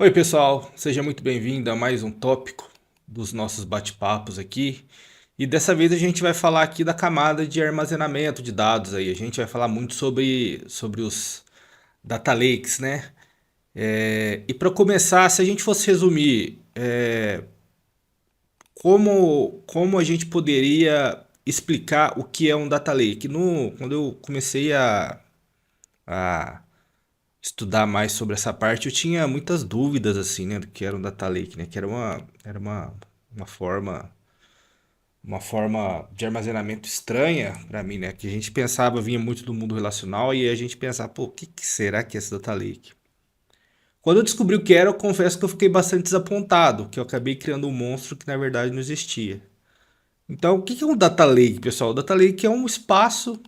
Oi, pessoal, seja muito bem-vindo a mais um tópico dos nossos bate-papos aqui. E dessa vez a gente vai falar aqui da camada de armazenamento de dados aí. A gente vai falar muito sobre os data lakes, né? E para começar, se a gente fosse resumir, como a gente poderia explicar o que é um data lake? Quando eu comecei a estudar mais sobre essa parte, eu tinha muitas dúvidas assim, né, do que era um data lake, né, que uma forma uma forma de armazenamento estranha para mim, né, que a gente pensava vinha muito do mundo relacional e a gente pensava, pô, o que, que será que é esse data lake? Quando eu descobri o que era, eu confesso que eu fiquei bastante desapontado, que eu acabei criando um monstro que na verdade não existia. Então, o que é um data lake, pessoal? O data lake é um espaço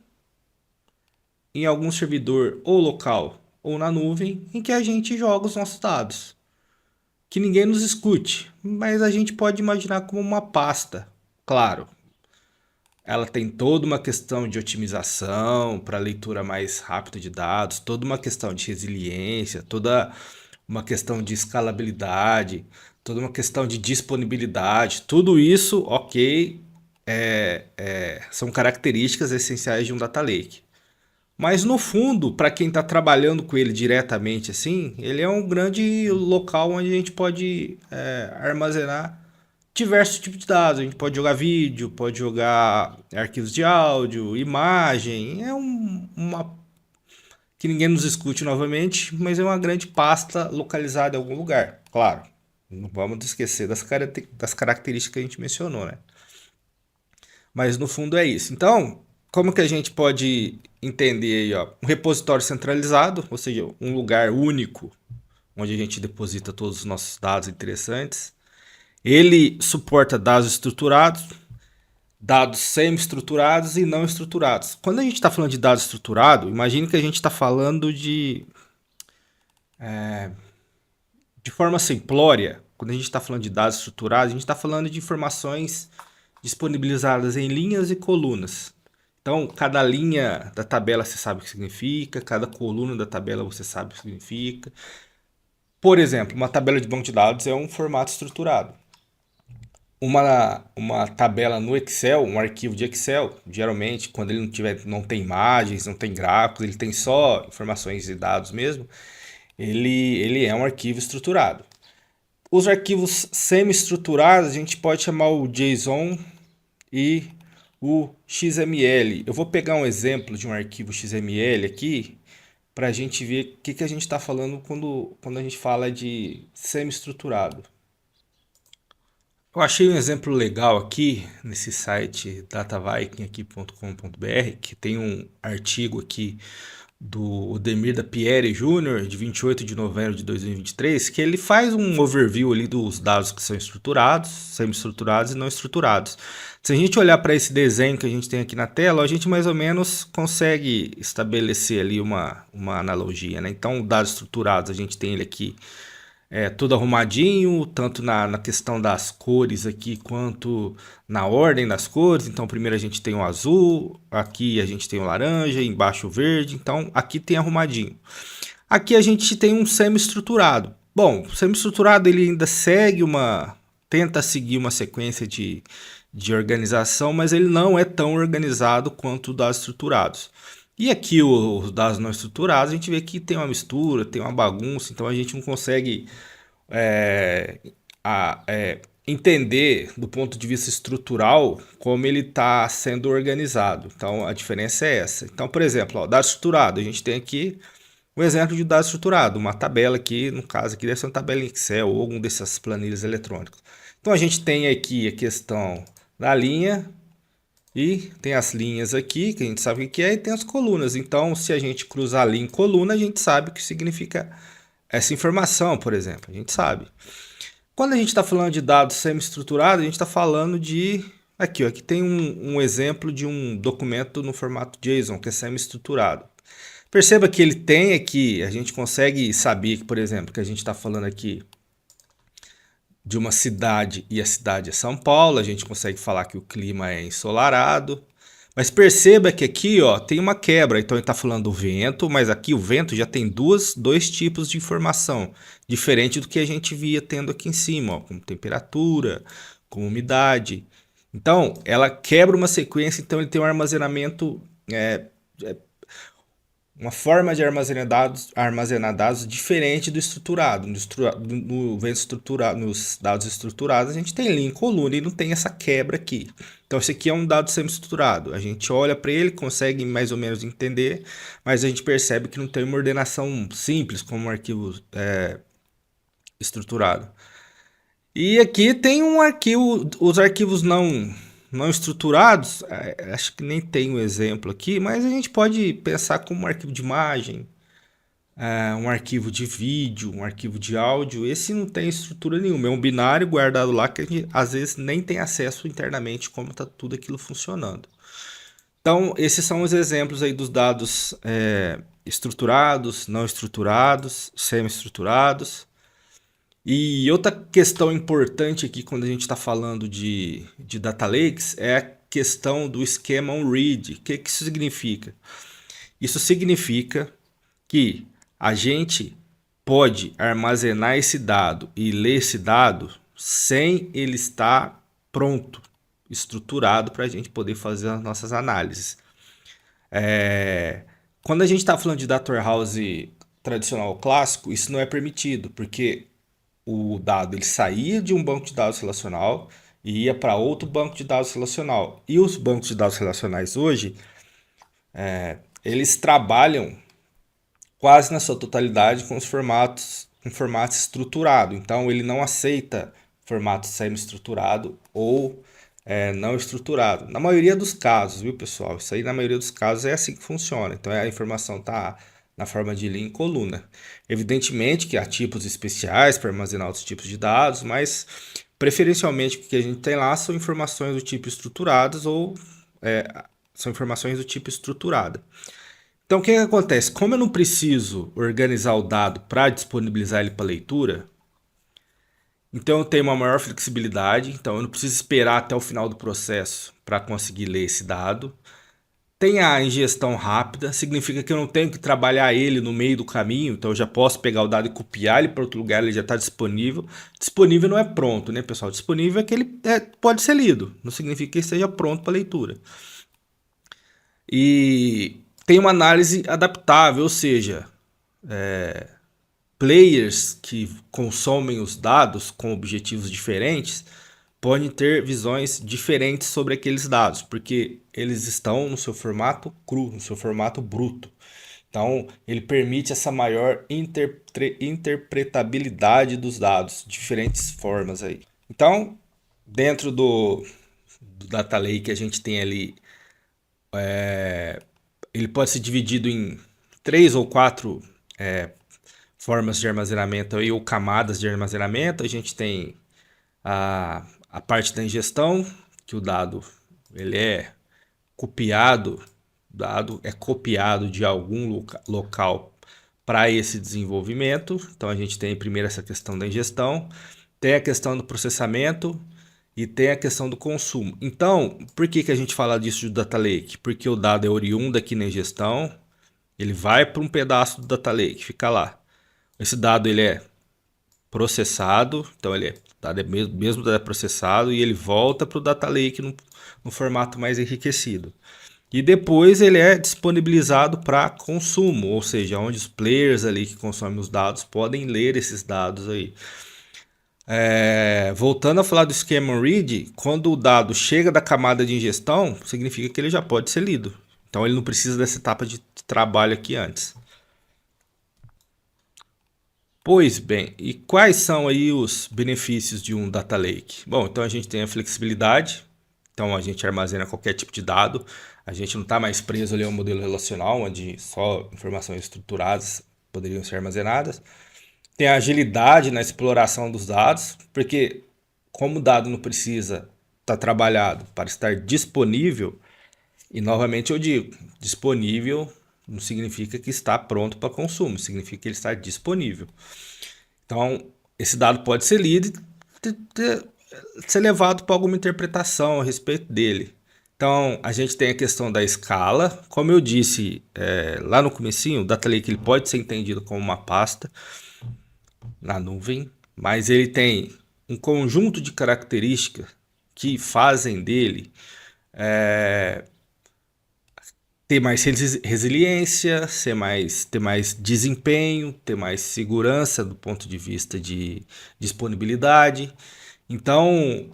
em algum servidor ou local ou na nuvem em que a gente joga os nossos dados. Que ninguém nos escute, mas a gente pode imaginar como uma pasta. Claro, ela tem toda uma questão de otimização para leitura mais rápida de dados, toda uma questão de resiliência, toda uma questão de escalabilidade, toda uma questão de disponibilidade. Tudo isso, ok, são características essenciais de um data lake. Mas no fundo, para quem está trabalhando com ele diretamente assim, ele é um grande local onde a gente pode armazenar diversos tipos de dados. A gente pode jogar vídeo, pode jogar arquivos de áudio, imagem. Uma que ninguém nos escute novamente, mas é uma grande pasta localizada em algum lugar. Claro, não vamos esquecer das características que a gente mencionou, né? Mas no fundo é isso. Então, como que a gente pode entender aí, ó, um repositório centralizado, ou seja, um lugar único onde a gente deposita todos os nossos dados interessantes. Ele suporta dados estruturados, dados semi-estruturados e não estruturados. Quando a gente está falando de dado estruturado, imagine que a gente está falando de forma simplória. Quando a gente está falando de dados estruturados, a gente está falando de informações disponibilizadas em linhas e colunas. Então, cada linha da tabela você sabe o que significa, cada coluna da tabela você sabe o que significa. Por exemplo, uma tabela de banco de dados é um formato estruturado. Uma tabela no Excel, um arquivo de Excel, geralmente, quando ele não tem imagens, não tem gráficos, ele tem só informações e dados mesmo, ele é um arquivo estruturado. Os arquivos semi-estruturados, a gente pode chamar o JSON e o XML. Eu vou pegar um exemplo de um arquivo XML aqui para a gente ver o que a gente está falando quando a gente fala de semi-estruturado. Eu achei um exemplo legal aqui nesse site dataviking.com.br, que tem um artigo aqui do Odemir da Pierre Júnior, de 28 de novembro de 2023, que ele faz um overview ali dos dados que são estruturados, semi-estruturados e não estruturados. Se a gente olhar para esse desenho que a gente tem aqui na tela, a gente mais ou menos consegue estabelecer ali uma analogia, né? Então, dados estruturados, a gente tem ele aqui tudo arrumadinho, tanto na questão das cores aqui, quanto na ordem das cores. Então, primeiro a gente tem o azul, aqui a gente tem o laranja, embaixo o verde. Então, aqui tem arrumadinho. Aqui a gente tem um semi-estruturado. Bom, o semi-estruturado ele ainda tenta seguir uma sequência de organização, mas ele não é tão organizado quanto os dados estruturados. E aqui os dados não estruturados, a gente vê que tem uma mistura, tem uma bagunça, então a gente não consegue é, entender do ponto de vista estrutural como ele está sendo organizado. Então a diferença é essa. Então, por exemplo, ó, dado estruturado, a gente tem aqui um exemplo de dado estruturado, uma tabela aqui, no caso aqui deve ser uma tabela em Excel ou algum dessas planilhas eletrônicas. Então a gente tem aqui a questão da linha e tem as linhas aqui, que a gente sabe o que é, e tem as colunas. Então, se a gente cruzar linha em coluna, a gente sabe o que significa essa informação, por exemplo. A gente sabe. Quando a gente está falando de dados semi-estruturados, a gente está falando de... Aqui, ó, aqui tem um exemplo de um documento no formato JSON, que é semi-estruturado. Perceba que ele tem aqui, a gente consegue saber, por exemplo, que a gente está falando aqui de uma cidade e a cidade é São Paulo, a gente consegue falar que o clima é ensolarado, Mas perceba que aqui, ó, tem uma quebra. Então ele está falando do vento, mas aqui o vento já tem dois tipos de informação, diferente do que a gente via tendo aqui em cima, ó, como temperatura, com umidade. Então ela quebra uma sequência, então ele tem um armazenamento, uma forma de armazenar dados diferente do estruturado. No vento estruturado, nos dados estruturados, a gente tem linha em coluna e não tem essa quebra aqui. Então, esse aqui é um dado semi-estruturado. A gente olha para ele, consegue mais ou menos entender, mas a gente percebe que não tem uma ordenação simples como um arquivo estruturado. E aqui tem um arquivo, os arquivos não estruturados, acho que nem tem um exemplo aqui, mas a gente pode pensar como um arquivo de imagem, um arquivo de vídeo, um arquivo de áudio. Esse não tem estrutura nenhuma, é um binário guardado lá que a gente às vezes nem tem acesso internamente como está tudo aquilo funcionando. Então, esses são os exemplos aí dos dados estruturados, não estruturados, semi-estruturados. E outra questão importante aqui quando a gente está falando de data lakes é a questão do esquema on-read. O que isso significa? Isso significa que a gente pode armazenar esse dado e ler esse dado sem ele estar pronto, estruturado para a gente poder fazer as nossas análises. Quando a gente está falando de data warehouse tradicional clássico, isso não é permitido, porque o dado ele saía de um banco de dados relacional e ia para outro banco de dados relacional. E os bancos de dados relacionais hoje, eles trabalham quase na sua totalidade com os formatos com formato estruturado. Então ele não aceita formato semi-estruturado ou não estruturado. Na maioria dos casos, viu pessoal? Isso aí na maioria dos casos é assim que funciona. Então a informação está na forma de linha em coluna. Evidentemente que há tipos especiais para armazenar outros tipos de dados, mas preferencialmente o que a gente tem lá são informações do tipo estruturadas ou são informações do tipo estruturada. Então, o que acontece? Como eu não preciso organizar o dado para disponibilizar ele para leitura, então eu tenho uma maior flexibilidade, então eu não preciso esperar até o final do processo para conseguir ler esse dado. Tem a ingestão rápida, significa que eu não tenho que trabalhar ele no meio do caminho, então eu já posso pegar o dado e copiar ele para outro lugar, ele já está disponível. Disponível não é pronto, né, pessoal? Disponível é que ele pode ser lido, não significa que ele esteja pronto para leitura. E tem uma análise adaptável, ou seja, players que consomem os dados com objetivos diferentes podem ter visões diferentes sobre aqueles dados, porque eles estão no seu formato cru, no seu formato bruto. Então, ele permite essa maior interpretabilidade dos dados, diferentes formas aí. Então, dentro do Data Lake, a gente tem ali, ele pode ser dividido em 3 ou 4 formas de armazenamento aí, ou camadas de armazenamento. A gente tem a parte da ingestão, que o dado ele é copiado, o dado é copiado de algum local para esse desenvolvimento. Então a gente tem primeiro essa questão da ingestão, tem a questão do processamento e tem a questão do consumo. Então, por que a gente fala disso de Data Lake? Porque o dado é oriundo aqui na ingestão, ele vai para um pedaço do Data Lake, fica lá. Esse dado ele é processado, então ele é mesmo dado é processado e ele volta para o Data Lake no formato mais enriquecido. E depois ele é disponibilizado para consumo, ou seja, onde os players ali que consomem os dados podem ler esses dados aí. Voltando a falar do esquema read, quando o dado chega da camada de ingestão, significa que ele já pode ser lido. Então ele não precisa dessa etapa de trabalho aqui antes. Pois bem, e quais são aí os benefícios de um data lake? Bom, então a gente tem a flexibilidade, então a gente armazena qualquer tipo de dado, a gente não está mais preso ali a um modelo relacional, onde só informações estruturadas poderiam ser armazenadas. Tem a agilidade na exploração dos dados, porque como o dado não precisa estar trabalhado para estar disponível, e novamente eu digo, disponível não significa que está pronto para consumo, significa que ele está disponível. Então, esse dado pode ser lido e ser levado para alguma interpretação a respeito dele. Então, a gente tem a questão da escala. Como eu disse lá no comecinho, o Data Lake ele pode ser entendido como uma pasta na nuvem, mas ele tem um conjunto de características que fazem dele ter mais resiliência, ter mais desempenho, ter mais segurança do ponto de vista de disponibilidade. Então,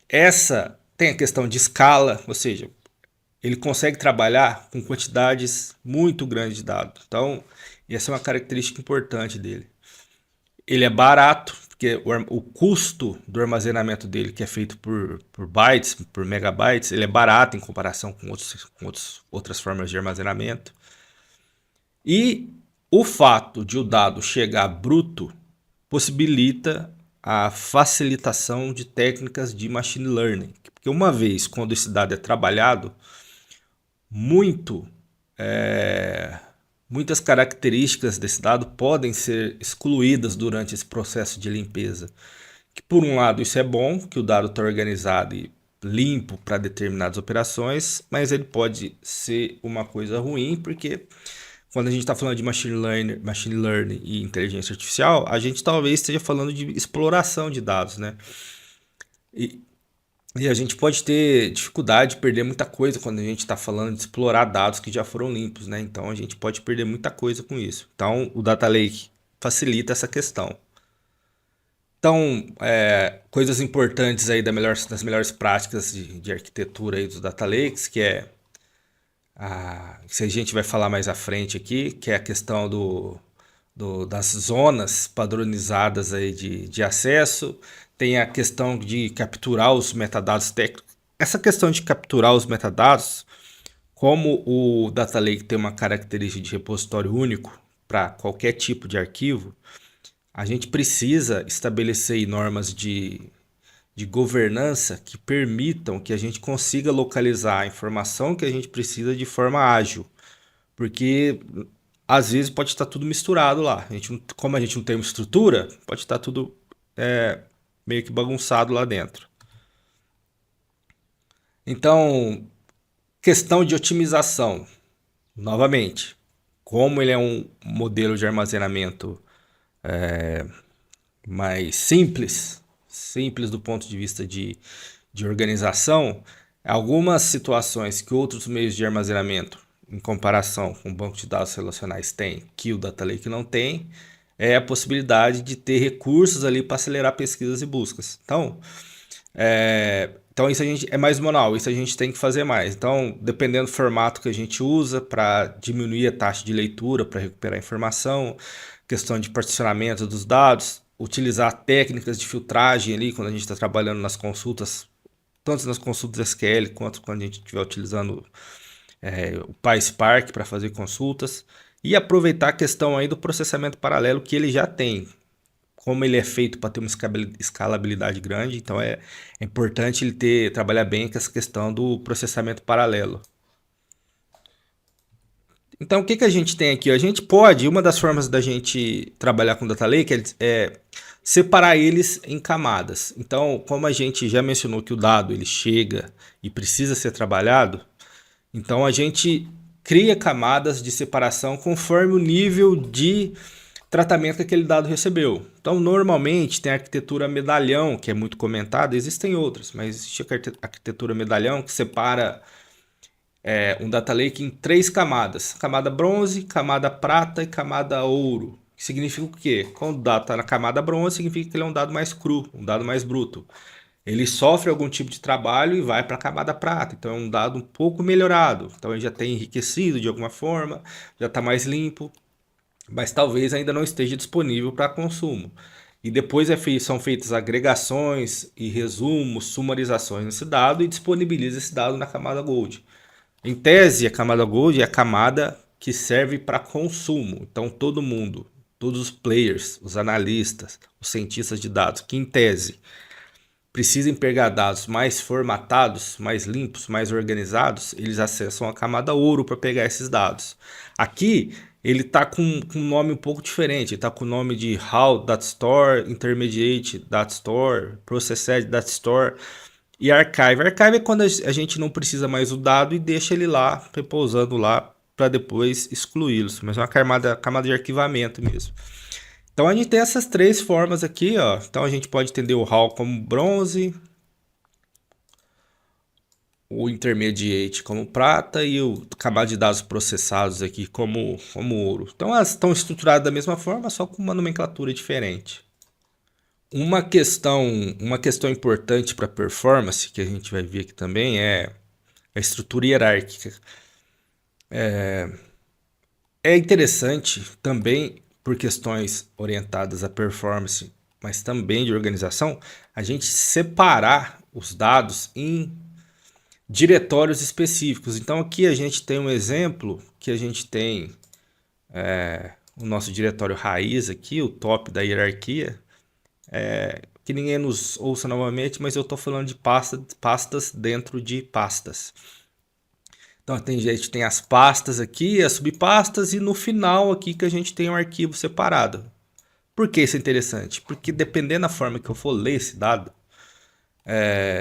essa tem a questão de escala, ou seja, ele consegue trabalhar com quantidades muito grandes de dados. Então, essa é uma característica importante dele. Ele é barato, porque o custo do armazenamento dele, que é feito por bytes, por megabytes, ele é barato em comparação com outras formas de armazenamento. E o fato de o dado chegar bruto possibilita a facilitação de técnicas de machine learning. Porque uma vez, quando esse dado é trabalhado, muito muitas características desse dado podem ser excluídas durante esse processo de limpeza. Que por um lado isso é bom, que o dado está organizado e limpo para determinadas operações, mas ele pode ser uma coisa ruim, porque quando a gente está falando de machine learning e inteligência artificial, a gente talvez esteja falando de exploração de dados, né? E, e a gente pode ter dificuldade de perder muita coisa quando a gente está falando de explorar dados que já foram limpos, né? Então a gente pode perder muita coisa com isso. Então o Data Lake facilita essa questão. Então, coisas importantes aí das melhores práticas de arquitetura aí dos Data Lakes, que é se a gente vai falar mais à frente aqui, que é a questão das zonas padronizadas aí de acesso, tem a questão de capturar os metadados técnicos. Essa questão de capturar os metadados, como o Data Lake tem uma característica de repositório único para qualquer tipo de arquivo, a gente precisa estabelecer normas de governança que permitam que a gente consiga localizar a informação que a gente precisa de forma ágil. Porque às vezes pode estar tudo misturado lá. Como a gente não tem uma estrutura, pode estar tudo meio que bagunçado lá dentro. Então, questão de otimização. Novamente, como ele é um modelo de armazenamento mais simples do ponto de vista de organização, algumas situações que outros meios de armazenamento, em comparação com o banco de dados relacionais, têm, que o Data Lake não tem, é a possibilidade de ter recursos ali para acelerar pesquisas e buscas. Então isso a gente é mais manual, isso a gente tem que fazer mais. Então, dependendo do formato que a gente usa para diminuir a taxa de leitura, para recuperar a informação, questão de particionamento dos dados, utilizar técnicas de filtragem ali quando a gente está trabalhando nas consultas, tanto nas consultas SQL quanto quando a gente estiver utilizando o PySpark para fazer consultas, e aproveitar a questão aí do processamento paralelo que ele já tem. Como ele é feito para ter uma escalabilidade grande, então é importante ele trabalhar bem com essa questão do processamento paralelo. Então, o que a gente tem aqui? A gente pode, uma das formas da gente trabalhar com Data Lake é separar eles em camadas. Então, como a gente já mencionou que o dado ele chega e precisa ser trabalhado, então a gente cria camadas de separação conforme o nível de tratamento que aquele dado recebeu. Então, normalmente tem a arquitetura medalhão, que é muito comentada, existem outras, mas existe a arquitetura medalhão que separa um data lake em 3 camadas: camada bronze, camada prata e camada ouro. Que significa o quê? Quando o dado está na camada bronze, significa que ele é um dado mais cru, um dado mais bruto. Ele sofre algum tipo de trabalho e vai para a camada prata. Então é um dado um pouco melhorado. Então ele já tem enriquecido de alguma forma, já está mais limpo, mas talvez ainda não esteja disponível para consumo. E depois são feitas agregações e resumos, sumarizações nesse dado e disponibiliza esse dado na camada Gold. Em tese, a camada Gold é a camada que serve para consumo. Então todo mundo, todos os players, os analistas, os cientistas de dados, que em tese precisem pegar dados mais formatados, mais limpos, mais organizados, eles acessam a camada ouro para pegar esses dados. Aqui ele está com um nome um pouco diferente, ele está com o nome de Raw Data Store, Intermediate Data Store, Processed Data Store. E archive. Archive é quando a gente não precisa mais do dado e deixa ele lá, repousando lá, para depois excluí-los. Mas é uma camada de arquivamento mesmo. Então a gente tem essas três formas aqui, ó. Então a gente pode entender o RAW como bronze, o intermediate como prata e o camada de dados processados aqui como ouro. Então elas estão estruturadas da mesma forma, só com uma nomenclatura diferente. Uma questão importante para performance, que a gente vai ver aqui também, é a estrutura hierárquica. É interessante também, por questões orientadas à performance, mas também de organização, a gente separar os dados em diretórios específicos. Então aqui a gente tem um exemplo que a gente tem o nosso diretório raiz aqui, o top da hierarquia, que ninguém nos ouça novamente, mas eu estou falando de pastas dentro de pastas. Então a gente tem as pastas aqui, as subpastas e no final aqui que a gente tem um arquivo separado. Por que isso é interessante? Porque dependendo da forma que eu for ler esse dado,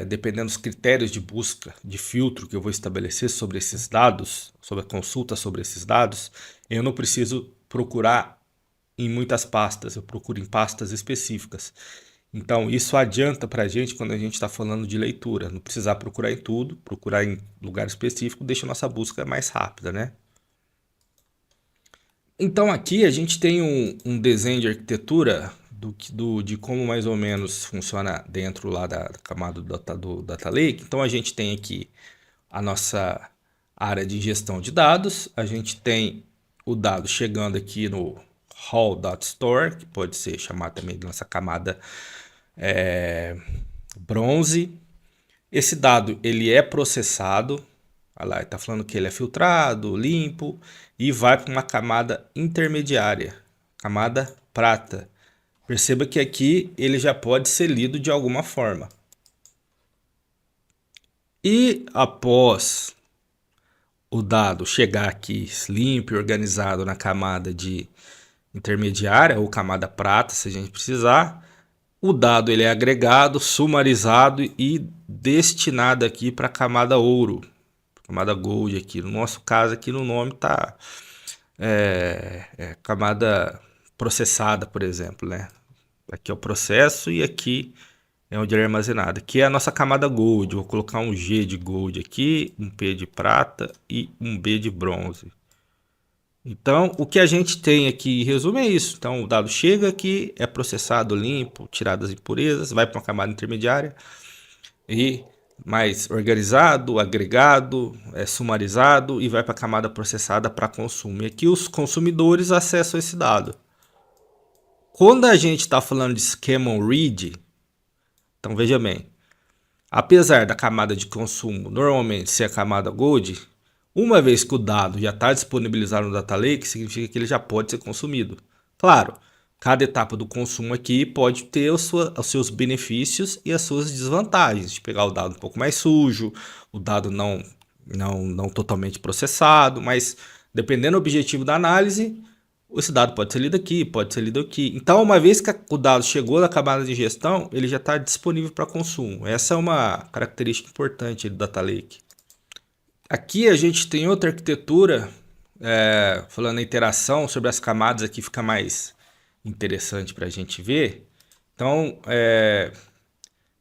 dependendo dos critérios de busca, de filtro que eu vou estabelecer sobre esses dados, sobre a consulta sobre esses dados, eu não preciso procurar em muitas pastas, eu procuro em pastas específicas. Então, isso adianta para a gente quando a gente está falando de leitura. Não precisar procurar em tudo, procurar em lugar específico, deixa a nossa busca mais rápida, né? Então, aqui a gente tem um desenho de arquitetura de como mais ou menos funciona dentro lá da camada do Data Lake. Então, a gente tem aqui a nossa área de ingestão de dados, a gente tem o dado chegando aqui no raw.store, que pode ser chamado também de nossa camada bronze. Esse dado ele é processado, olha lá, está falando que ele é filtrado, limpo e vai para uma camada intermediária, camada prata. Perceba que aqui ele já pode ser lido de alguma forma. E após o dado chegar aqui limpo e organizado na camada de intermediária ou camada prata, se a gente precisar, o dado ele é agregado, sumarizado e destinado aqui para a camada ouro, camada gold aqui. No nosso caso aqui no nome tá camada processada, por exemplo, né? Aqui é o processo e aqui é onde ele é armazenado. Aqui é a nossa camada gold. Vou colocar um G de gold aqui, um P de prata e um B de bronze. Então, o que a gente tem aqui em resumo é isso. Então, o dado chega aqui, é processado, limpo, tirado as impurezas, vai para uma camada intermediária e mais organizado, agregado, sumarizado e vai para a camada processada para consumo. E aqui os consumidores acessam esse dado. Quando a gente está falando de schema on read, então veja bem, apesar da camada de consumo normalmente ser a camada gold, uma vez que o dado já está disponibilizado no Data Lake, significa que ele já pode ser consumido. Claro, cada etapa do consumo aqui pode ter os seus benefícios e as suas desvantagens. De pegar o dado um pouco mais sujo, o dado não totalmente processado, mas dependendo do objetivo da análise, esse dado pode ser lido aqui, pode ser lido aqui. Então, uma vez que o dado chegou na camada de ingestão, ele já está disponível para consumo. Essa é uma característica importante do Data Lake. Aqui a gente tem outra arquitetura, falando a interação sobre as camadas, aqui fica mais interessante para a gente ver. Então, o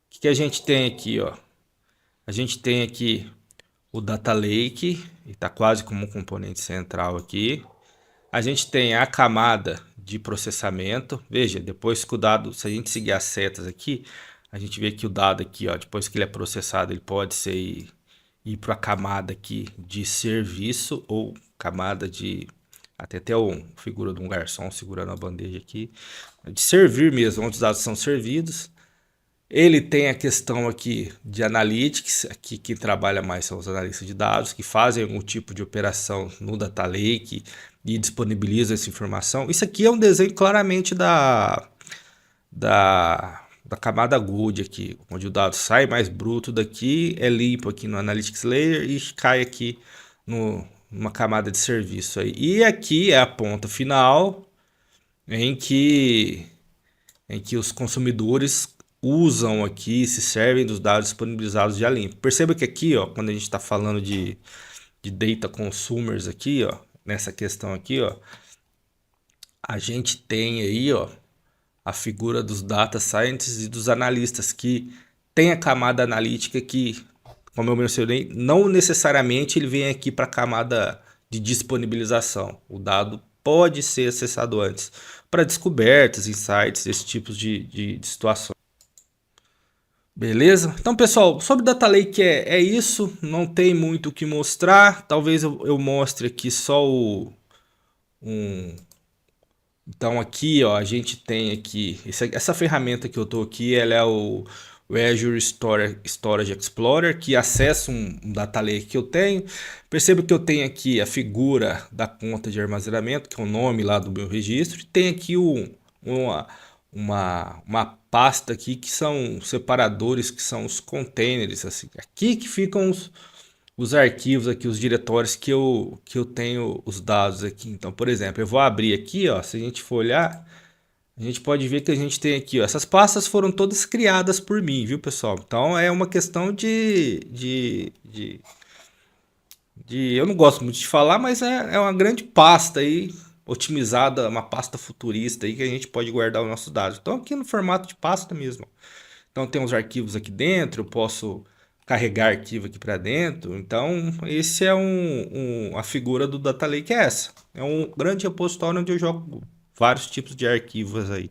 que a gente tem aqui? Ó? A gente tem aqui o Data Lake, está quase como um componente central aqui. A gente tem a camada de processamento. Veja, depois que o dado, se a gente seguir as setas aqui, a gente vê que o dado aqui, ó, depois que ele é processado, ele pode ser ir para a camada aqui de serviço ou camada de até um figura de um garçom segurando a bandeja aqui, de servir mesmo, onde os dados são servidos. Ele tem a questão aqui de analytics, aqui quem trabalha mais são os analistas de dados, que fazem algum tipo de operação no Data Lake e disponibilizam essa informação. Isso aqui é um desenho claramente da camada Gold aqui, onde o dado sai mais bruto daqui, é limpo aqui no Analytics Layer e cai aqui numa camada de serviço aí. E aqui é a ponta final em que os consumidores usam aqui, se servem dos dados disponibilizados de Limpo. Perceba que aqui, ó, quando a gente está falando de data consumers aqui, ó, nessa questão aqui, ó, a gente tem aí, ó, a figura dos data scientists e dos analistas que tem a camada analítica que, como eu mencionei, não necessariamente ele vem aqui para a camada de disponibilização. O dado pode ser acessado antes para descobertas, insights, esse tipo de situações. Beleza? Então, pessoal, sobre Data Lake é isso. Não tem muito o que mostrar. Talvez eu mostre aqui só um. Então, aqui, ó, a gente tem aqui essa ferramenta que eu tô aqui, ela é o Azure Storage Explorer, que acessa um Data Lake que eu tenho. Perceba que eu tenho aqui a figura da conta de armazenamento, que é o nome lá do meu registro, e tem aqui uma pasta aqui que são separadores, que são os containers, assim. Aqui que ficam os arquivos aqui, os diretórios que eu tenho os dados aqui. Então, por exemplo, eu vou abrir aqui, ó, se a gente for olhar, a gente pode ver que a gente tem aqui, ó, essas pastas foram todas criadas por mim, viu, pessoal? Então, é uma questão eu não gosto muito de falar, mas é uma grande pasta aí, otimizada, uma pasta futurista aí que a gente pode guardar os nossos dados. Então, aqui no formato de pasta mesmo. Então, tem os arquivos aqui dentro, eu posso carregar arquivo aqui para dentro. Então, esse é a figura do Data Lake é essa. É um grande repositório onde eu jogo vários tipos de arquivos aí.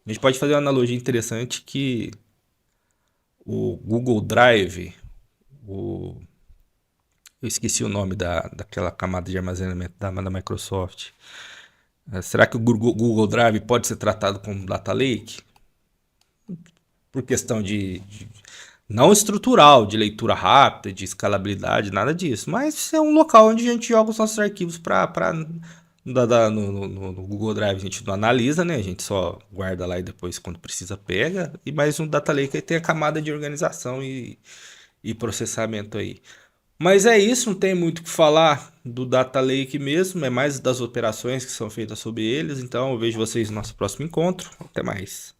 A gente pode fazer uma analogia interessante que o Google Drive, o eu esqueci o nome daquela camada de armazenamento da Microsoft. Será que o Google Drive pode ser tratado como Data Lake? Por questão não estrutural, de leitura rápida, de escalabilidade, nada disso. Mas é um local onde a gente joga os nossos arquivos no Google Drive. A gente não analisa, né? A gente só guarda lá e depois, quando precisa, pega. E mais um Data Lake aí tem a camada de organização e processamento aí. Mas é isso, não tem muito o que falar do Data Lake mesmo, é mais das operações que são feitas sobre eles. Então eu vejo vocês no nosso próximo encontro. Até mais.